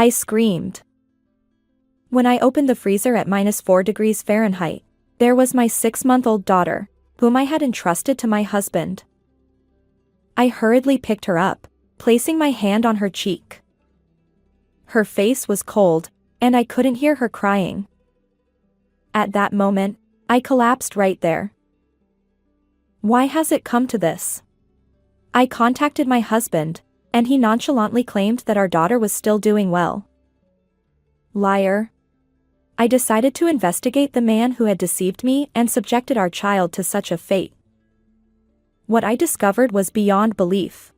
I screamed. When I opened the freezer at -4 degrees Fahrenheit, there was my 6-month-old daughter, whom I had entrusted to my husband. I hurriedly picked her up, placing my hand on her cheek. Her face was cold, and I couldn't hear her crying. At that moment, I collapsed right there. Why has it come to this? I contacted my husband, and he nonchalantly claimed that our daughter was still doing well. Liar. I decided to investigate the man who had deceived me and subjected our child to such a fate. What I discovered was beyond belief.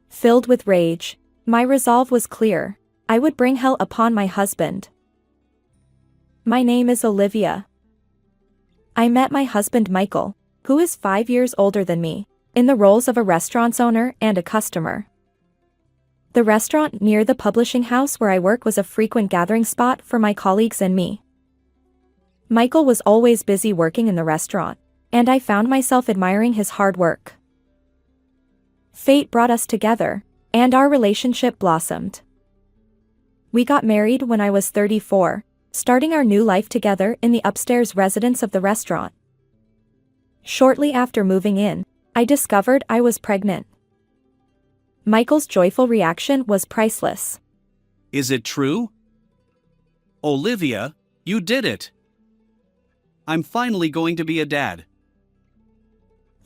Filled with rage, my resolve was clear: I would bring hell upon my husband. My name is Olivia. I met my husband Michael, who is 5 years older than me, in the roles of a restaurant's owner and a customer. The restaurant near the publishing house where I work was a frequent gathering spot for my colleagues and me. Michael was always busy working in the restaurant, and I found myself admiring his hard work. Fate brought us together, and our relationship blossomed. We got married when I was 34, starting our new life together in the upstairs residence of the restaurant. Shortly after moving in, I discovered I was pregnant. Michael's joyful reaction was priceless. Is it true? Olivia, you did it! I'm finally going to be a dad.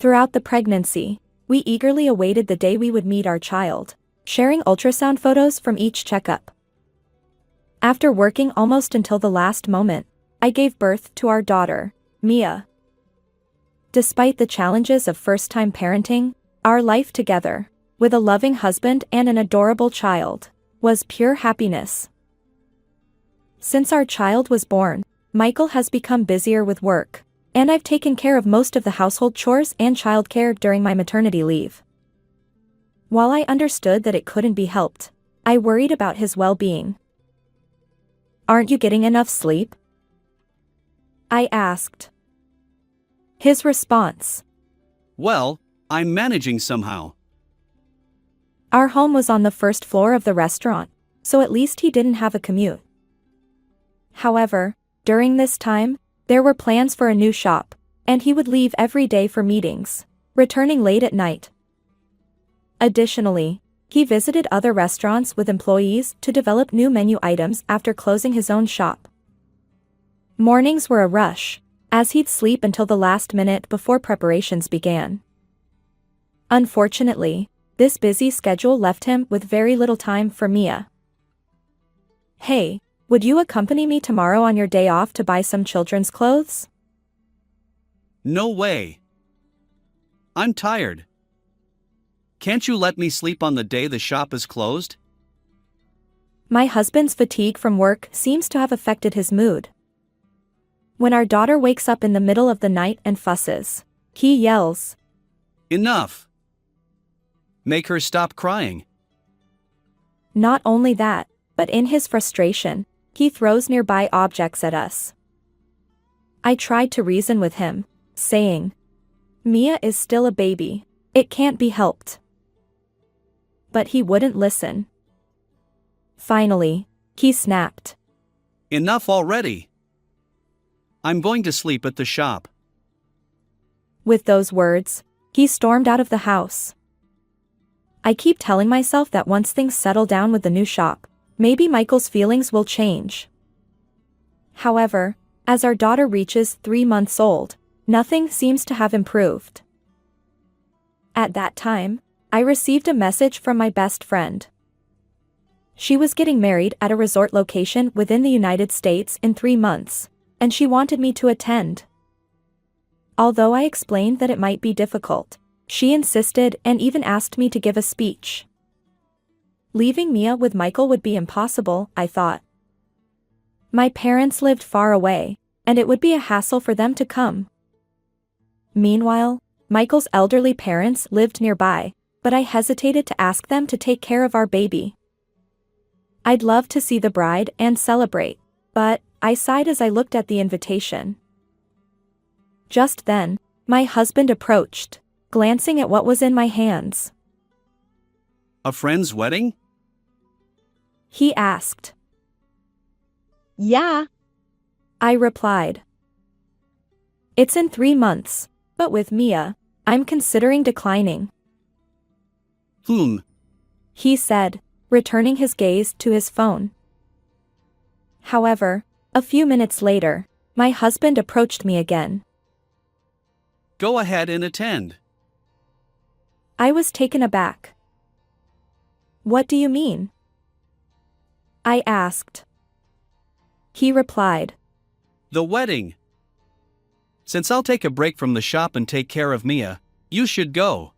Throughout the pregnancy, we eagerly awaited the day we would meet our child, sharing ultrasound photos from each checkup. After working almost until the last moment, I gave birth to our daughter, Mia. Despite the challenges of first-time parenting, our life together, with a loving husband and an adorable child, was pure happiness. Since our child was born, Michael has become busier with work, and I've taken care of most of the household chores and childcare during my maternity leave. While I understood that it couldn't be helped, I worried about his well-being. "Aren't you getting enough sleep?" I asked. His response: Well, I'm managing somehow. Our home was on the first floor of the restaurant, so at least he didn't have a commute. However, during this time, there were plans for a new shop, and he would leave every day for meetings, returning late at night. Additionally, he visited other restaurants with employees to develop new menu items after closing his own shop. Mornings were a rush, as he'd sleep until the last minute before preparations began. Unfortunately, this busy schedule left him with very little time for Mia. "Hey, would you accompany me tomorrow on your day off to buy some children's clothes?" No way. I'm tired. Can't you let me sleep on the day the shop is closed? My husband's fatigue from work seems to have affected his mood. When our daughter wakes up in the middle of the night and fusses, he yells, Enough! Make her stop crying. Not only that, but in his frustration, he throws nearby objects at us. I tried to reason with him, saying, "Mia is still a baby, it can't be helped." But he wouldn't listen. Finally, he snapped. Enough already! I'm going to sleep at the shop. With those words, he stormed out of the house. I keep telling myself that once things settle down with the new shop, maybe Michael's feelings will change. However, as our daughter reaches 3 months old, nothing seems to have improved. At that time, I received a message from my best friend. She was getting married at a resort location within the United States in 3 months, and she wanted me to attend. Although I explained that it might be difficult, she insisted and even asked me to give a speech. Leaving Mia with Michael would be impossible, I thought. My parents lived far away, and it would be a hassle for them to come. Meanwhile, Michael's elderly parents lived nearby, but I hesitated to ask them to take care of our baby. I'd love to see the bride and celebrate, but I sighed as I looked at the invitation. Just then, my husband approached, glancing at what was in my hands. A friend's wedding? He asked. Yeah. I replied. It's in 3 months, but with Mia, I'm considering declining. He said, returning his gaze to his phone. However, a few minutes later, my husband approached me again. Go ahead and attend. I was taken aback. What do you mean? I asked. He replied. The wedding. Since I'll take a break from the shop and take care of Mia, you should go.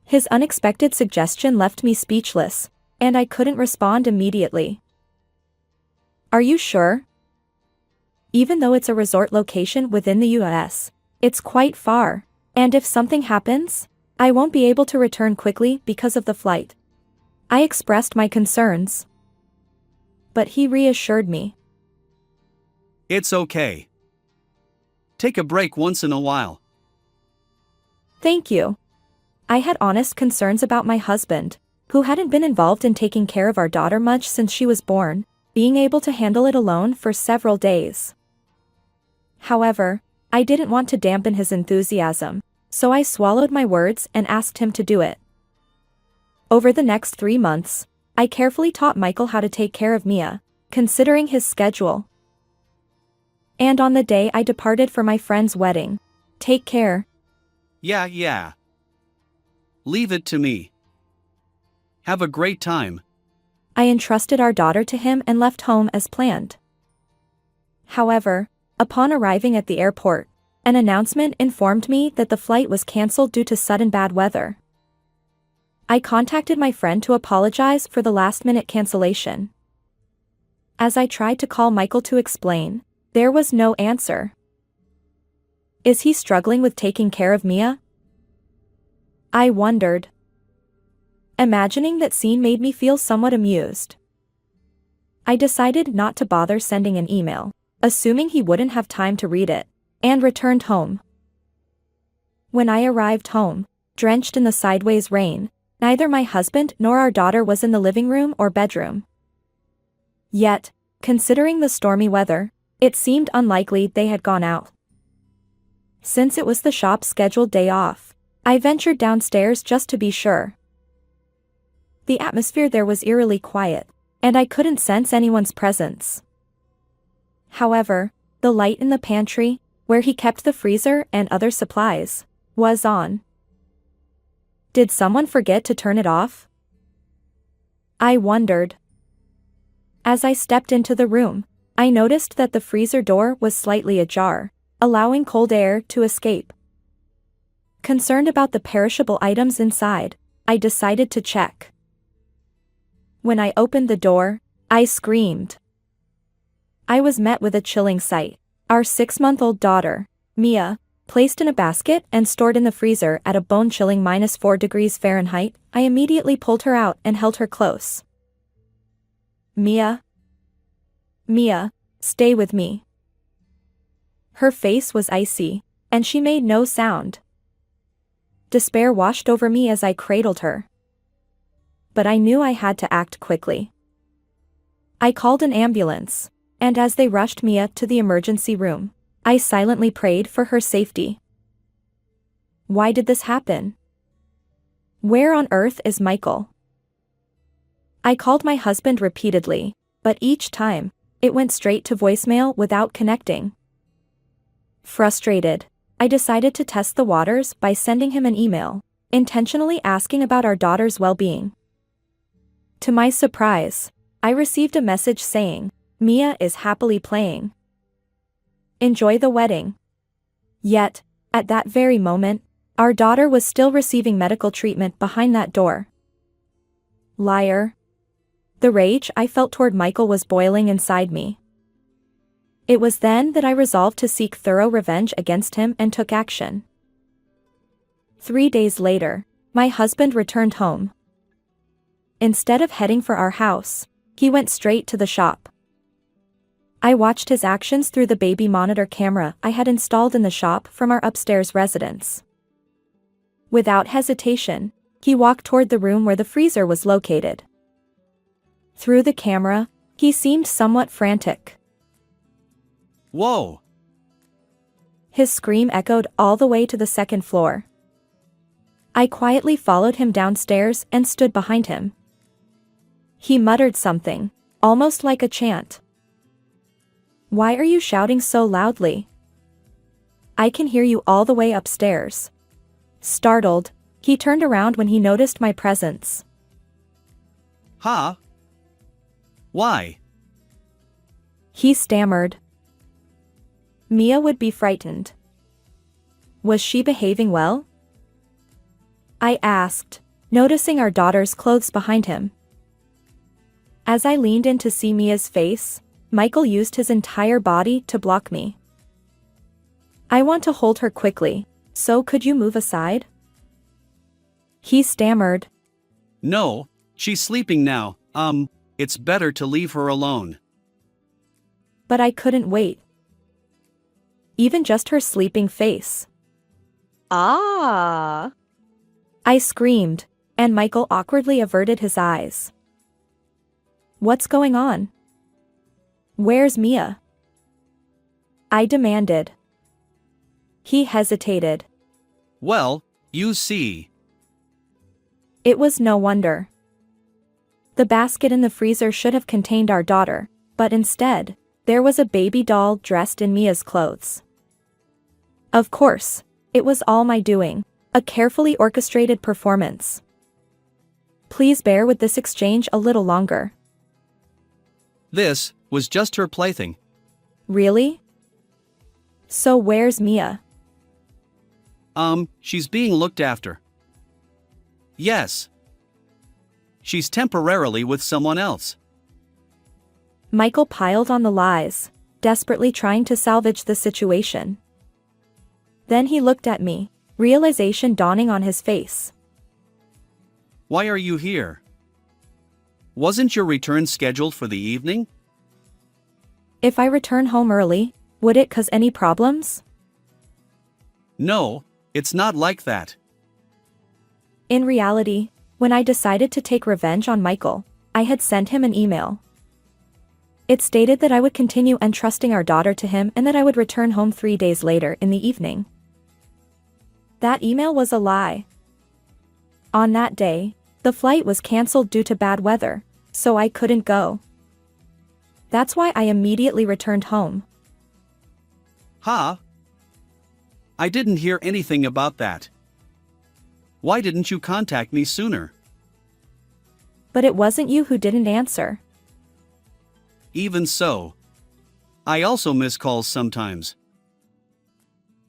His unexpected suggestion left me speechless, and I couldn't respond immediately. Are you sure? Even though it's a resort location within the US, it's quite far, and if something happens, I won't be able to return quickly because of the flight. I expressed my concerns. But he reassured me. It's okay. Take a break once in a while. Thank you. I had honest concerns about my husband, who hadn't been involved in taking care of our daughter much since she was born, being able to handle it alone for several days. However, I didn't want to dampen his enthusiasm, so I swallowed my words and asked him to do it. Over the next 3 months, I carefully taught Michael how to take care of Mia, considering his schedule. And on the day I departed for my friend's wedding, take care. Yeah. Leave it to me. Have a great time. I entrusted our daughter to him and left home as planned. However, upon arriving at the airport, an announcement informed me that the flight was cancelled due to sudden bad weather. I contacted my friend to apologize for the last-minute cancellation. As I tried to call Michael to explain, there was no answer. Is he struggling with taking care of Mia? I wondered. Imagining that scene made me feel somewhat amused. I decided not to bother sending an email, assuming he wouldn't have time to read it, and returned home. When I arrived home, drenched in the sideways rain, neither my husband nor our daughter was in the living room or bedroom. Yet, considering the stormy weather, it seemed unlikely they had gone out. Since it was the shop's scheduled day off, I ventured downstairs just to be sure. The atmosphere there was eerily quiet, and I couldn't sense anyone's presence. However, the light in the pantry, where he kept the freezer and other supplies, was on. Did someone forget to turn it off? I wondered. As I stepped into the room, I noticed that the freezer door was slightly ajar, allowing cold air to escape. Concerned about the perishable items inside, I decided to check. When I opened the door, I screamed. I was met with a chilling sight. Our 6-month-old daughter, Mia, placed in a basket and stored in the freezer at a bone-chilling -4 degrees Fahrenheit, I immediately pulled her out and held her close. Mia, stay with me. Her face was icy, and she made no sound. Despair washed over me as I cradled her. But I knew I had to act quickly. I called an ambulance, and as they rushed Mia to the emergency room, I silently prayed for her safety. Why did this happen? Where on earth is Michael? I called my husband repeatedly, but each time, it went straight to voicemail without connecting. Frustrated, I decided to test the waters by sending him an email, intentionally asking about our daughter's well-being. To my surprise, I received a message saying, Mia is happily playing. Enjoy the wedding. Yet, at that very moment, our daughter was still receiving medical treatment behind that door. Liar. The rage I felt toward Michael was boiling inside me. It was then that I resolved to seek thorough revenge against him and took action. 3 days later, my husband returned home. Instead of heading for our house, he went straight to the shop. I watched his actions through the baby monitor camera I had installed in the shop from our upstairs residence. Without hesitation, he walked toward the room where the freezer was located. Through the camera, he seemed somewhat frantic. Whoa! His scream echoed all the way to the second floor. I quietly followed him downstairs and stood behind him. He muttered something, almost like a chant. "Why are you shouting so loudly? I can hear you all the way upstairs." Startled, he turned around when he noticed my presence. Huh? Why? He stammered. Mia would be frightened. Was she behaving well? I asked, noticing our daughter's clothes behind him. As I leaned in to see Mia's face, Michael used his entire body to block me. "I want to hold her quickly, so could you move aside?" He stammered. No, she's sleeping now, it's better to leave her alone. But I couldn't wait. Even just her sleeping face. Ah! I screamed, and Michael awkwardly averted his eyes. "What's going on? Where's Mia?" I demanded. He hesitated. Well, you see. It was no wonder. The basket in the freezer should have contained our daughter, but instead, there was a baby doll dressed in Mia's clothes. Of course, it was all my doing, a carefully orchestrated performance. Please bear with this exchange a little longer. This was just her plaything. Really? So where's Mia? She's being looked after. Yes. She's temporarily with someone else. Michael piled on the lies, desperately trying to salvage the situation. Then he looked at me, realization dawning on his face. Why are you here? Wasn't your return scheduled for the evening? If I return home early, would it cause any problems? No, it's not like that. In reality, when I decided to take revenge on Michael, I had sent him an email. It stated that I would continue entrusting our daughter to him and that I would return home 3 days later in the evening. That email was a lie. On that day, the flight was cancelled due to bad weather, so I couldn't go. That's why I immediately returned home. Huh? I didn't hear anything about that. Why didn't you contact me sooner? But it wasn't you who didn't answer. Even so. I also miss calls sometimes.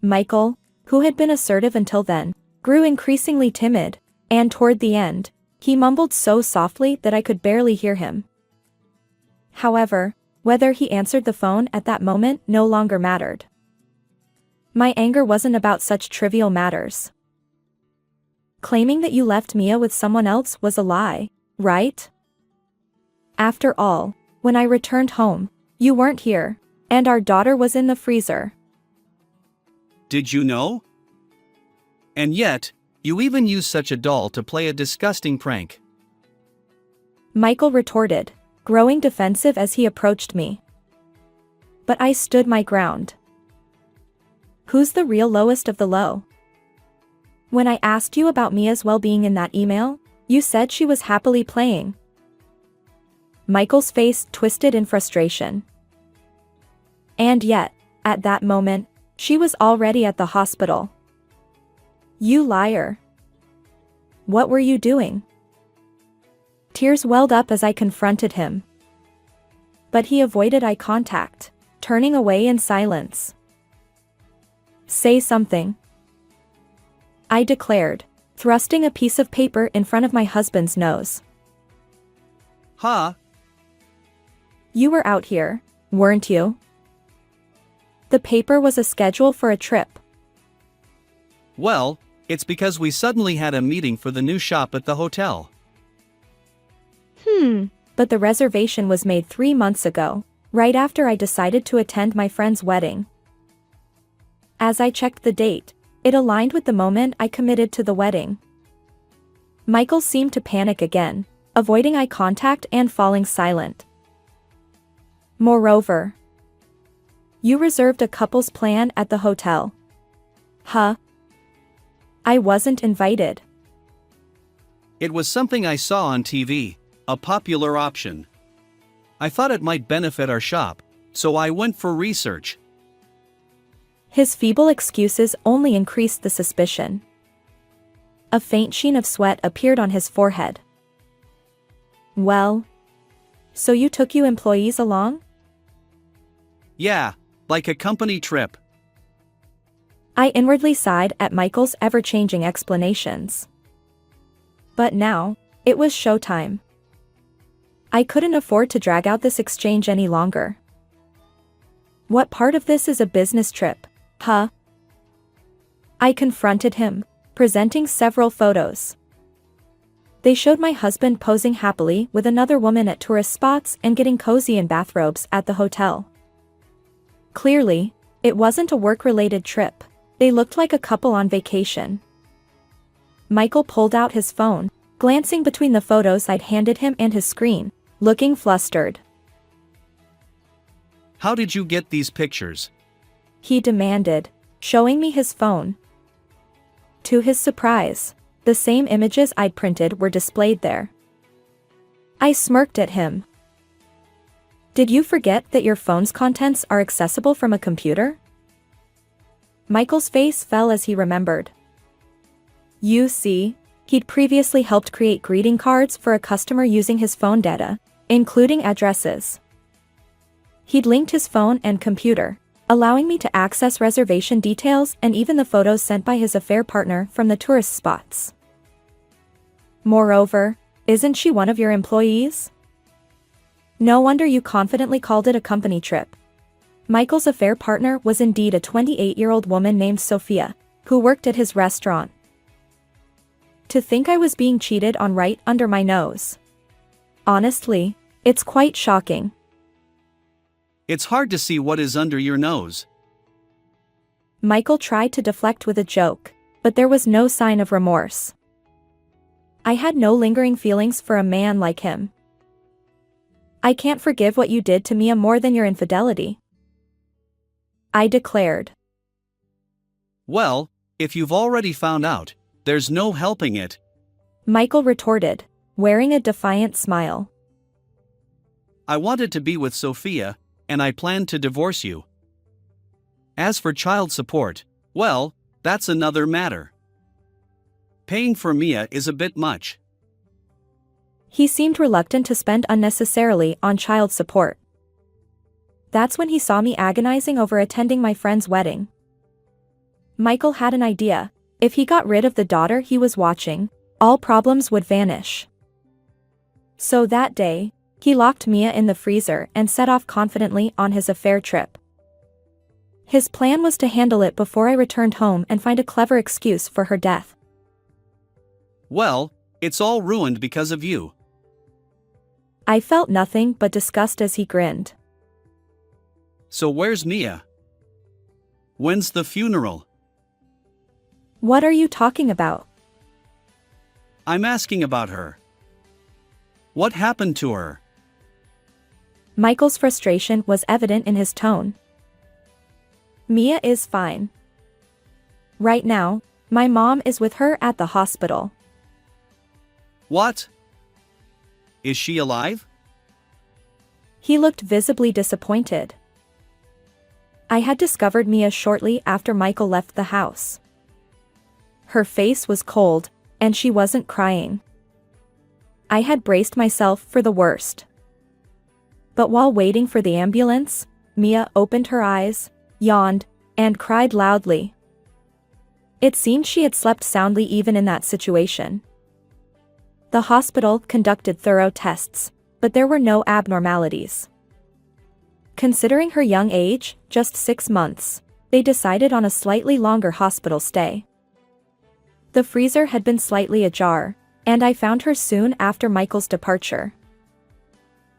Michael, who had been assertive until then, grew increasingly timid, and toward the end, he mumbled so softly that I could barely hear him. However, whether he answered the phone at that moment no longer mattered. My anger wasn't about such trivial matters. Claiming that you left Mia with someone else was a lie, right? After all, when I returned home, you weren't here, and our daughter was in the freezer. Did you know? And yet, you even used such a doll to play a disgusting prank. Michael retorted, growing defensive as he approached me. But I stood my ground. Who's the real lowest of the low? When I asked you about Mia's well-being in that email, you said she was happily playing. Michael's face twisted in frustration. And yet, at that moment, she was already at the hospital. You liar. What were you doing? Tears welled up as I confronted him. But he avoided eye contact, turning away in silence. Say something, I declared, thrusting a piece of paper in front of my husband's nose. Huh? You were out here, weren't you? The paper was a schedule for a trip. Well, it's because we suddenly had a meeting for the new shop at the hotel. But the reservation was made 3 months ago, right after I decided to attend my friend's wedding. As I checked the date, it aligned with the moment I committed to the wedding. Michael seemed to panic again, avoiding eye contact and falling silent. Moreover, you reserved a couple's plan at the hotel. Huh? I wasn't invited. It was something I saw on TV, a popular option. I thought it might benefit our shop, so I went for research. His feeble excuses only increased the suspicion. A faint sheen of sweat appeared on his forehead. Well, so you took you employees along? Yeah, like a company trip. I inwardly sighed at Michael's ever-changing explanations. But now, it was showtime. I couldn't afford to drag out this exchange any longer. What part of this is a business trip, huh? I confronted him, presenting several photos. They showed my husband posing happily with another woman at tourist spots and getting cozy in bathrobes at the hotel. Clearly, it wasn't a work-related trip. They looked like a couple on vacation. Michael pulled out his phone, glancing between the photos I'd handed him and his screen, looking flustered. How did you get these pictures? He demanded, showing me his phone. To his surprise, the same images I'd printed were displayed there. I smirked at him. Did you forget that your phone's contents are accessible from a computer? Michael's face fell as he remembered. You see, he'd previously helped create greeting cards for a customer using his phone data, including addresses. He'd linked his phone and computer, allowing me to access reservation details and even the photos sent by his affair partner from the tourist spots. Moreover, isn't she one of your employees? No wonder you confidently called it a company trip. Michael's affair partner was indeed a 28-year-old woman named Sophia, who worked at his restaurant. To think I was being cheated on right under my nose. Honestly, it's quite shocking. It's hard to see what is under your nose. Michael tried to deflect with a joke, but there was no sign of remorse. I had no lingering feelings for a man like him. I can't forgive what you did to Mia more than your infidelity, I declared. Well, if you've already found out, there's no helping it, Michael retorted, wearing a defiant smile. I wanted to be with Sophia, and I planned to divorce you. As for child support, well, that's another matter. Paying for Mia is a bit much. He seemed reluctant to spend unnecessarily on child support. That's when he saw me agonizing over attending my friend's wedding. Michael had an idea. If he got rid of the daughter he was watching, all problems would vanish. So that day, he locked Mia in the freezer and set off confidently on his affair trip. His plan was to handle it before I returned home and find a clever excuse for her death. Well, it's all ruined because of you. I felt nothing but disgust as he grinned. So where's Mia? When's the funeral? What are you talking about? I'm asking about her. What happened to her? Michael's frustration was evident in his tone. Mia is fine. Right now, my mom is with her at the hospital. What? Is she alive? He looked visibly disappointed. I had discovered Mia shortly after Michael left the house. Her face was cold, and she wasn't crying. I had braced myself for the worst. But while waiting for the ambulance, Mia opened her eyes, yawned, and cried loudly. It seemed she had slept soundly even in that situation. The hospital conducted thorough tests, but there were no abnormalities. Considering her young age, just 6 months, they decided on a slightly longer hospital stay. The freezer had been slightly ajar, and I found her soon after Michael's departure.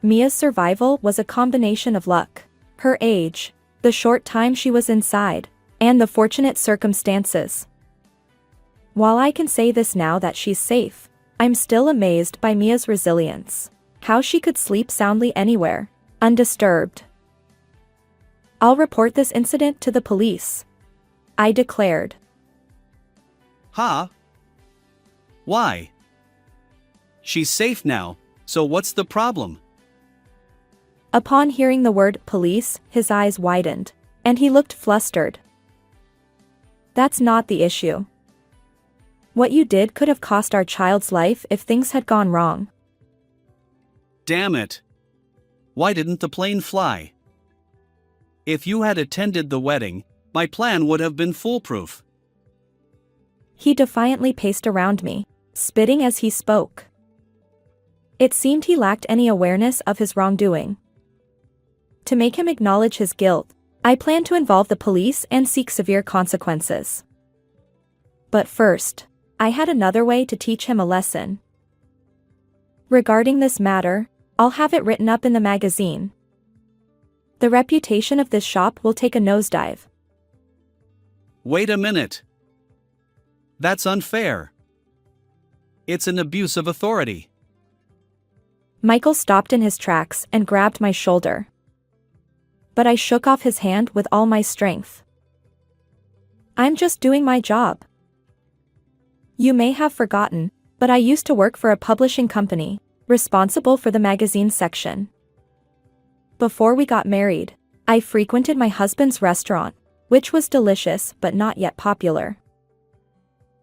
Mia's survival was a combination of luck, her age, the short time she was inside, and the fortunate circumstances. While I can say this now that she's safe, I'm still amazed by Mia's resilience. How she could sleep soundly anywhere, undisturbed. I'll report this incident to the police, I declared. Huh? Why? She's safe now, so what's the problem? Upon hearing the word police, his eyes widened, and he looked flustered. That's not the issue. What you did could have cost our child's life if things had gone wrong. Damn it. Why didn't the plane fly? If you had attended the wedding, my plan would have been foolproof. He defiantly paced around me, spitting as he spoke. It seemed he lacked any awareness of his wrongdoing. To make him acknowledge his guilt, I planned to involve the police and seek severe consequences. But first, I had another way to teach him a lesson. Regarding this matter, I'll have it written up in the magazine. The reputation of this shop will take a nosedive. Wait a minute. That's unfair. It's an abuse of authority. Michael stopped in his tracks and grabbed my shoulder. But I shook off his hand with all my strength. I'm just doing my job. You may have forgotten, but I used to work for a publishing company, responsible for the magazine section. Before we got married, I frequented my husband's restaurant, which was delicious but not yet popular.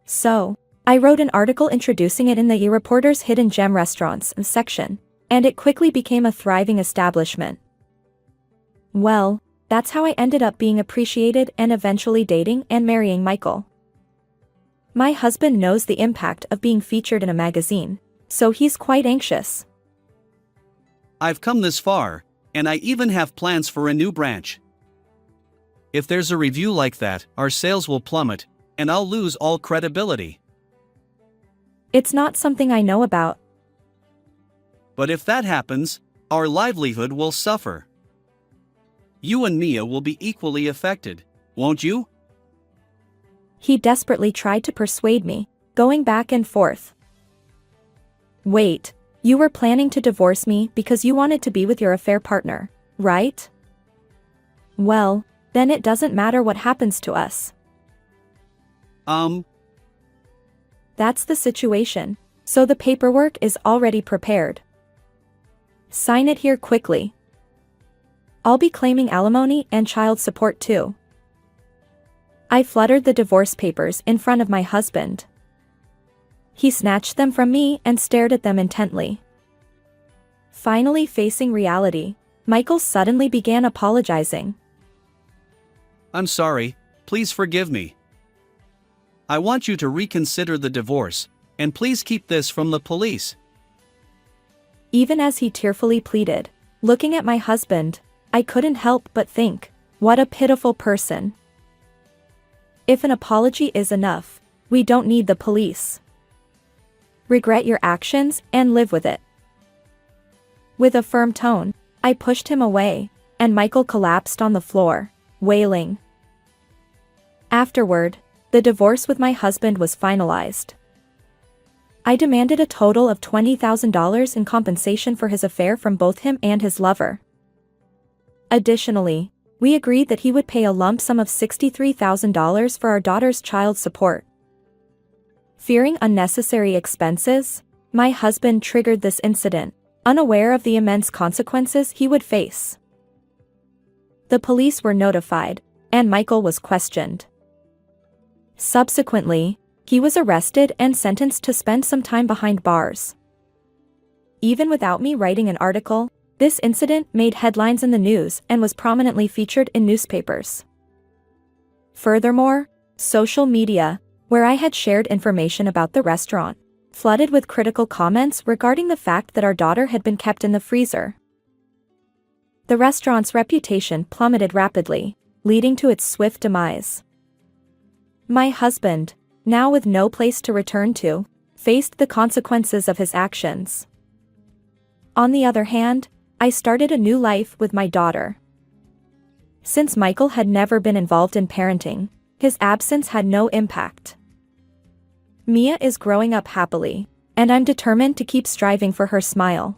So, I wrote an article introducing it in the E-Reporter's Hidden Gem Restaurants section, and it quickly became a thriving establishment. Well, that's how I ended up being appreciated and eventually dating and marrying Michael. My husband knows the impact of being featured in a magazine, so he's quite anxious. I've come this far, and I even have plans for a new branch. If there's a review like that, our sales will plummet, and I'll lose all credibility. It's not something I know about. But if that happens, our livelihood will suffer. You and Mia will be equally affected, won't you? He desperately tried to persuade me, going back and forth. Wait, you were planning to divorce me because you wanted to be with your affair partner, right? Well, then it doesn't matter what happens to us. That's the situation, so the paperwork is already prepared. Sign it here quickly. I'll be claiming alimony and child support too. I fluttered the divorce papers in front of my husband. He snatched them from me and stared at them intently. Finally facing reality, Michael suddenly began apologizing. I'm sorry, please forgive me. I want you to reconsider the divorce, and please keep this from the police. Even as he tearfully pleaded, looking at my husband, I couldn't help but think, what a pitiful person. If an apology is enough, we don't need the police. Regret your actions and live with it. With a firm tone, I pushed him away, and Michael collapsed on the floor, wailing. Afterward, the divorce with my husband was finalized. I demanded a total of $20,000 in compensation for his affair from both him and his lover. Additionally, we agreed that he would pay a lump sum of $63,000 for our daughter's child support. Fearing unnecessary expenses, my husband triggered this incident, unaware of the immense consequences he would face. The police were notified, and Michael was questioned. Subsequently, he was arrested and sentenced to spend some time behind bars. Even without me writing an article, this incident made headlines in the news and was prominently featured in newspapers. Furthermore, social media, where I had shared information about the restaurant, flooded with critical comments regarding the fact that our daughter had been kept in the freezer. The restaurant's reputation plummeted rapidly, leading to its swift demise. My husband, now with no place to return to, faced the consequences of his actions. On the other hand, I started a new life with my daughter. Since Michael had never been involved in parenting, his absence had no impact. Mia is growing up happily, And I'm determined to keep striving for her smile.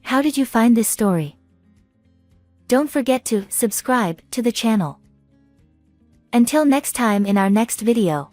How did you find this story? Don't forget to subscribe to the channel. Until next time in our next video.